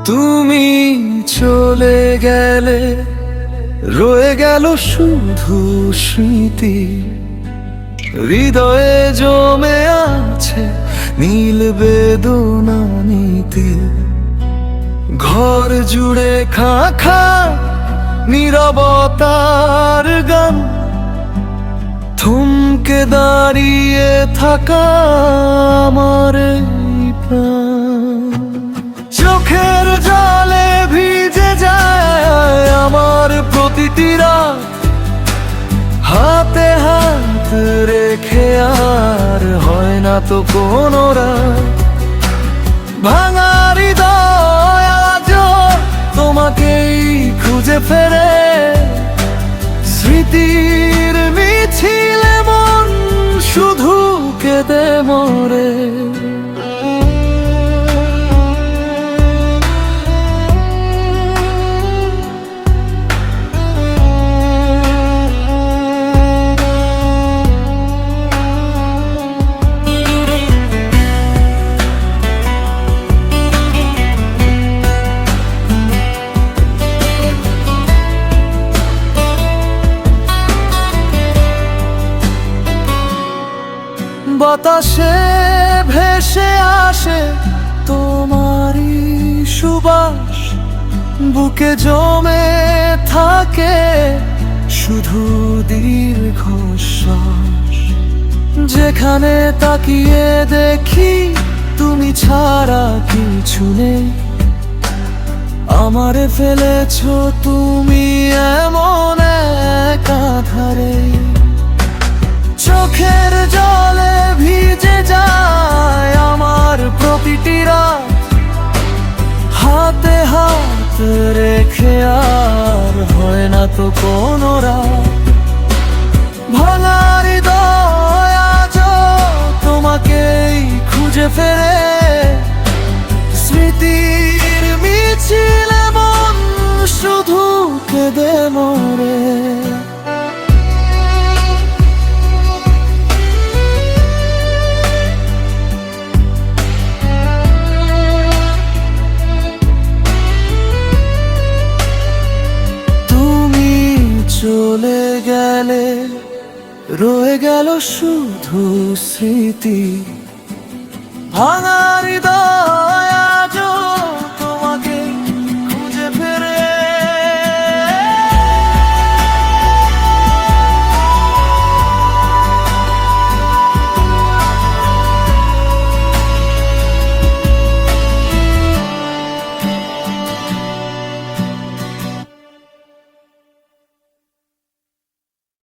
তুমি চলে গেলে রয়ে গেল শুধু স্মৃতি, হৃদয়ে জমে আছে নীল বেদনানিতে। ঘর জুড়ে খা খা নীরবতার গান, থমকে দাঁড়িয়ে থাকা আমার এই প্রাণ। চোখের জলে ভিজে যায় আমার প্রতিটি রাত, হাতে হাত রেখে আর হয় না তো কোনো রাত। ভাঙা হৃদয় আজও তোমাকেই খুঁজে ফেরে, স্মৃতির মিছিলে মন শুধু কেঁদে মরে। বাতাসে ভেসে আসে তোমারই সুবাস, বুকে জমে থাকে শুধু দীর্ঘশ্বাস। যেখানে তাকিয়ে দেখি তুমি ছাড়া কিছু নেই, আমারে ফেলেছো তুমি এমন এক আধারে। চোখের জলে ভিজে যায় আমার প্রতিটি রাত, হাতে হাত রেখে আর হয় না তো কোনো রাত। ভাঙা হৃদয় আজও তোমাকেই খুঁজে ফেরে, স্মৃতির মিছিলে মন শুধু কেঁদে মরে। চলে গেলে রয়ে গেল শুধু স্মৃতি, ভাঙা হৃদয়